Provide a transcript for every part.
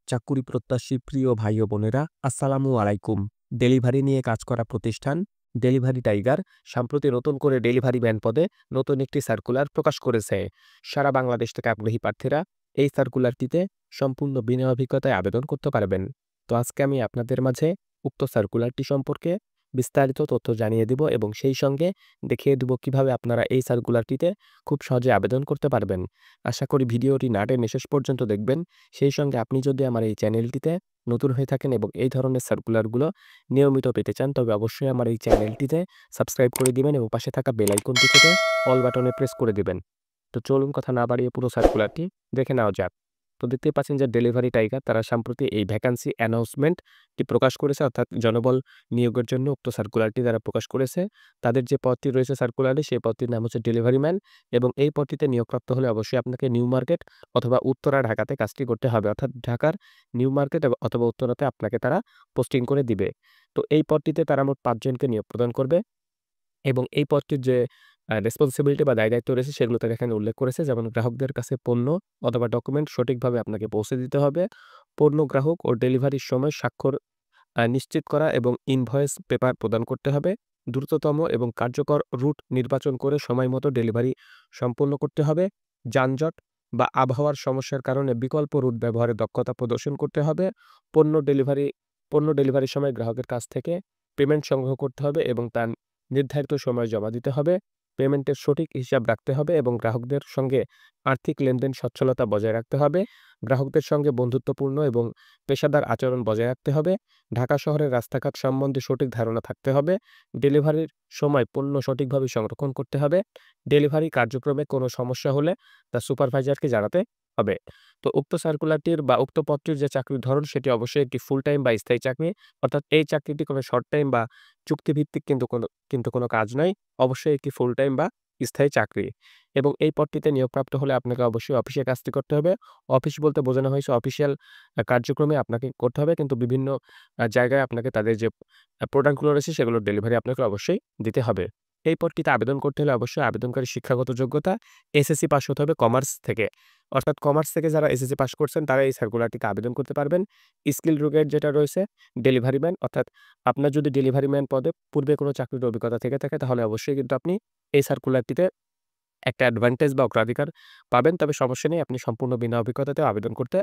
চাকুরি প্রত্যাশী প্রিয় ভাই ও বোনেরা, আসসালামু আলাইকুম। ডেলিভারি নিয়ে কাজ করা প্রতিষ্ঠান ডেলিভারি টাইগার সম্প্রতি নতুন করে ডেলিভারি ম্যান পদে নতুন একটি সার্কুলার প্রকাশ করেছে। সারা বাংলাদেশ থেকে আগ্রহী প্রার্থীরা এই সার্কুলারটিতে সম্পূর্ণ বিনা অভিজ্ঞতায় আবেদন করতে পারবেন। তো আজকে আমি আপনাদের মাঝে উক্ত সার্কুলারটি সম্পর্কে বিস্তারিত তথ্য জানিয়ে দিব এবং সেই সঙ্গে দেখিয়ে দেব কিভাবে আপনারা এই সার্কুলারটিতে খুব সহজে আবেদন করতে পারবেন। আশা করি ভিডিওটি না টেনে শেষ পর্যন্ত দেখবেন। সেই সঙ্গে আপনি যদি আমার এই চ্যানেলটিতে নতুন হয়ে থাকেন এবং এই ধরনের সার্কুলারগুলো নিয়মিত পেতে চান, তবে অবশ্যই আমার এই চ্যানেলটিতে সাবস্ক্রাইব করে দিবেন এবং পাশে থাকা বেল আইকনটি টিপে অল বাটনে প্রেস করে দিবেন। তো চলুন কথা না বাড়িয়ে পুরো সার্কুলারটি দেখে নেওয়া যাক। তো দেখতেই পাচ্ছেন যে ডেলিভারি টাইগার তারা সম্প্রতি এই ভ্যাকান্সি অ্যানাউন্সমেন্টটি প্রকাশ করেছে, অর্থাৎ জনবল নিয়োগের জন্য উক্ত সার্কুলারটি তারা প্রকাশ করেছে। তাদের যে পদটি রয়েছে সার্কুলারে, সেই পদটির নাম হচ্ছে ডেলিভারি ম্যান এবং এই পদটিতে নিয়োগপ্রাপ্ত হলে অবশ্যই আপনাকে নিউ মার্কেট অথবা উত্তরা ঢাকাতে কাজটি করতে হবে, অর্থাৎ ঢাকার নিউ মার্কেট অথবা উত্তরাতে আপনাকে তারা পোস্টিং করে দিবে। তো এই পদটিতে তারা মোট 5 জনকে নিয়োগ প্রদান করবে এবং এই পদটির যে রেসপন্সিবিলিটি বা দায়-দায়িত্ব রয়েছে সেগুলো তারা এখানে উল্লেখ করেছে। যেমন গ্রাহকদের কাছে পণ্য অথবা ডকুমেন্ট সঠিকভাবে আপনাকে পৌঁছে দিতে হবে। পণ্য গ্রাহক ও ডেলিভারির সময় স্বাক্ষর নিশ্চিত করা এবং ইনভয়েস পেপার প্রদান করতে হবে। দ্রুততম এবং কার্যকর রুট নির্বাচন করে সময়মতো ডেলিভারি সম্পন্ন করতে হবে। যানজট বা আবহাওয়ার সমস্যার কারণে বিকল্প রুট ব্যবহারে দক্ষতা প্রদর্শন করতে হবে। পণ্য ডেলিভারির সময় গ্রাহকের কাছ থেকে পেমেন্ট সংগ্রহ করতে হবে এবং তার নির্ধারিত সময়ে জমা দিতে হবে। পেমেন্টের সঠিক হিসাব রাখতে হবে এবং গ্রাহকদের সঙ্গে আর্থিক লেনদেন সচ্ছলতা বজায় রাখতে হবে। গ্রাহকদের সঙ্গে বন্ধুত্বপূর্ণ এবং পেশাদার আচরণ বজায় রাখতে হবে। ঢাকা শহরের রাস্তাঘাট সম্বন্ধে সঠিক ধারণা থাকতে হবে। ডেলিভারির সময় পণ্য সঠিকভাবে সংরক্ষণ করতে হবে। ডেলিভারি কার্যক্রমে কোনো সমস্যা হলে তা সুপারভাইজারকে জানাতে হবে। তো উক্ত সার্কুলারটির বা উক্ত পদটির যে চাকরির ধরন সেটি অবশ্যই একটি ফুল টাইম বা স্থায়ী চাকরি, অর্থাৎ এই চাকরিটি কোনো শর্ট টাইম বা চুক্তিভিত্তিক কোনো কাজ নয়। অবশ্যই একটি ফুল টাইম বা স্থায়ী চাকরি এবং এই পদটিতে নিয়োগপ্রাপ্ত হলে আপনাকে অবশ্যই অফিসে কাজটি করতে হবে। অফিস বলতে বোঝানো হয়েছে অফিসিয়াল কার্যক্রমে আপনাকে করতে হবে, কিন্তু বিভিন্ন জায়গায় আপনাকে তাদের যে প্রোডাক্টগুলো রয়েছে সেগুলোর ডেলিভারি আপনাকে অবশ্যই দিতে হবে। এই পদটিতে আবেদন করতে হলে অবশ্যই আবেদনকারী শিক্ষাগত যোগ্যতা এসএসসি পাস হতে হবে কমার্স থেকে, অর্থাৎ কমার্স থেকে যারা এসএসসি পাস করছেন তারা এই সার্কুলারটিতে আবেদন করতে পারবেন। স্কিল গ্রেড যেটা রয়েছে ডেলিভারি ম্যান, অর্থাৎ আপনার যদি ডেলিভারি ম্যান পদে পূর্বে কোনো চাকরির অভিজ্ঞতা থেকে থাকে তাহলে অবশ্যই কিন্তু আপনি এই সার্কুলারটিতে একটা অ্যাডভান্টেজ বা অগ্রাধিকার পাবেন। তবে সমস্যা নেই, আপনি সম্পূর্ণ বিনা অভিজ্ঞতাতেও আবেদন করতে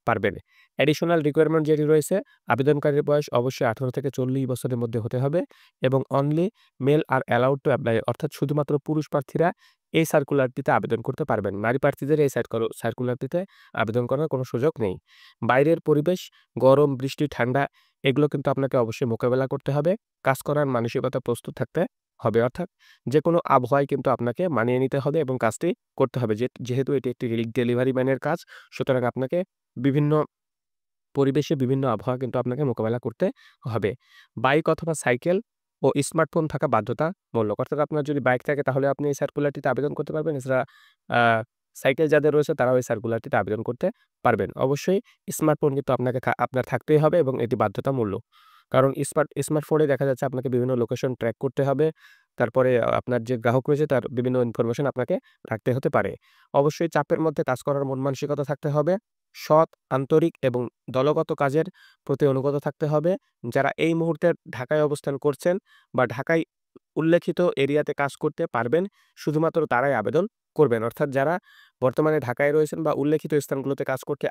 পারবেন। অ্যাডিশনাল রিকোয়ারমেন্ট যেটি রয়েছে, আবেদনকারীর বয়স অবশ্যই 18 থেকে 40 বছরের মধ্যে হতে হবে এবং only mail R allowed to apply, অর্থাৎ শুধুমাত্র পুরুষ প্রার্থীরা এই সার্কুলারটিতে আবেদন করতে পারবেন। নারী প্রার্থীদের এই সার্কুলারটিতে আবেদন করার কোনো সুযোগ নেই। বাইরের পরিবেশ গরম, বৃষ্টি, ঠান্ডা এগুলো কিন্তু আপনাকে অবশ্যই মোকাবেলা করতে হবে। কাজ করার মানসিকতা প্রস্তুত থাকতে হবে, অর্থাৎ যেকোনো আবহাওয়ায় কিন্তু আপনাকে মানিয়ে নিতে হবে এবং কাজটি করতে হবে। যেহেতু এটি একটি ডেলিভারি ম্যানের কাজ, সুতরাং আপনাকে বিভিন্ন পরিবেশে বিভিন্ন আবহাওয়া কিন্তু আপনাকে মোকাবেলা করতে হবে। বাইক অথবা সাইকেল ও স্মার্টফোন থাকা বাধ্যতামূলক, অর্থাৎ আপনার যদি বাইক থাকে তাহলে আপনি এই সার্কুলারটিতে আবেদন করতে পারবেন। এছাড়া আ সাইকেল যাদের রয়েছে তারাও এই সার্কুলারটিতে আবেদন করতে পারবেন। অবশ্যই স্মার্টফোন কিন্তু আপনার থাকতেই হবে এবং এটি বাধ্যতামূলক। কারণ স্মার্টফোনে দেখা যাচ্ছে আপনাকে বিভিন্ন লোকেশন ট্র্যাক করতে হবে। তারপরে আপনার যে গ্রাহক রয়েছে তার বিভিন্ন ইনফরমেশন আপনাকে রাখতে হতে পারে। অবশ্যই চাপের মধ্যে কাজ করার মন মানসিকতা থাকতে হবে। সৎ, আন্তরিক এবং দলগত কাজের প্রতি অনুগত থাকতে হবে। যারা এই মুহূর্তে ঢাকায় অবস্থান করছেন বা ঢাকায় উল্লেখিত এরিয়াতে কাজ করতে পারবেন, শুধুমাত্র তারাই আবেদন করবেন। অর্থাৎ যারা বর্তমানে ঢাকায় রয়েছেন বা উল্লেখিত স্থানগুলোতে কাজ করতে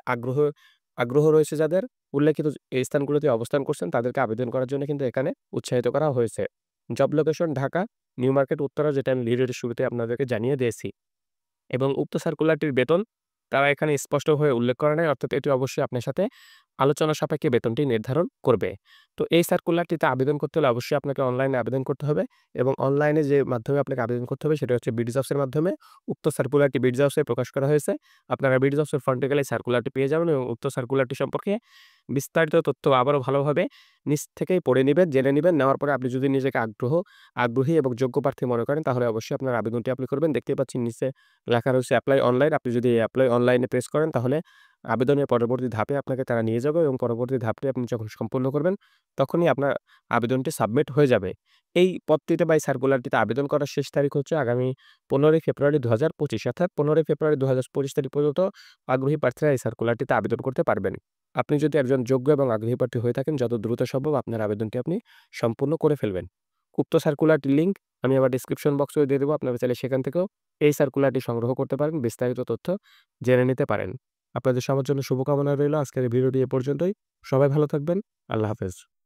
আগ্রহ রয়েছে যাদের, উল্লেখিত এই স্থানগুলোতে অবস্থান করছেন তাদেরকে আবেদন করার জন্য কিন্তু এখানে উৎসাহিত করা হয়েছে। Job location Dhaka, new market, Uttara, যেটা আমি ভিডিওর শুরুতে আপনাদেরকে জানিয়ে দিয়েছি এবং উক্ত সার্কুলারটির বেতন তারা এখানে স্পষ্টভাবে উল্লেখ করা নাই, অর্থাৎ এটি অবশ্যই আপনার সাথে আলোচনা সাপেক্ষে বেতনটি নির্ধারণ করবে। তো এই সার্কুলারটিতে আবেদন করতে হলে অবশ্যই আপনাকে অনলাইনে আবেদন করতে হবে এবং অনলাইনে যে মাধ্যমে আপনাকে আবেদন করতে হবে সেটা হচ্ছে বিডজবসের মাধ্যমে। উক্ত সার্কুলারটি বিডজবসে প্রকাশ করা হয়েছে। আপনারা বিডজবসের ফ্রন্টে গেলে সার্কুলারটি পেয়ে যাবেন এবং উক্ত সার্কুলারটি সম্পর্কে বিস্তারিত তথ্য আবারও ভালোভাবে নিজ থেকেই পড়ে নিবেন, জেনে নিবেন। নেওয়ার পরে আপনি যদি নিজেকে আগ্রহী এবং যোগ্য প্রার্থী মনে করেন তাহলে অবশ্যই আপনার আবেদনটি আপনি করবেন। দেখতেই পাচ্ছেন নিচে লেখা রয়েছে অ্যাপ্লাই অনলাইন। আপনি যদি অ্যাপ্লাই অনলাইনে প্রেস করেন তাহলে আবেদনের পরবর্তী ধাপে আপনাকে তারা নিয়ে যাবে এবং পরবর্তী ধাপটি আপনি যখন সম্পূর্ণ করবেন তখনই আপনার আবেদনটি সাবমিট হয়ে যাবে। এই পদটিতে বা এই সার্কুলারটিতে আবেদন করার শেষ তারিখ হচ্ছে আগামী 15 ফেব্রুয়ারি 2025, অর্থাৎ 15 ফেব্রুয়ারি 2025 তারিখ পর্যন্ত আগ্রহী প্রার্থীরা এই সার্কুলারটিতে আবেদন করতে পারবেন। আপনি যদি একজন যোগ্য এবং আগ্রহী প্রার্থী হয়ে থাকেন, যত দ্রুত সম্ভব আপনার আবেদনটি আপনি সম্পূর্ণ করে ফেলবেন। উক্ত সার্কুলারটির লিঙ্ক আমি আবার ডিসক্রিপশন বক্সেও দিয়ে দেবো। আপনারা চাইলে সেখান থেকেও এই সার্কুলারটি সংগ্রহ করতে পারেন, বিস্তারিত তথ্য জেনে নিতে পারেন। আপনাদের সবার জন্য শুভকামনা রইল। আজকের এই ভিডিওটি এ পর্যন্তই। সবাই ভালো থাকবেন। আল্লাহ হাফেজ।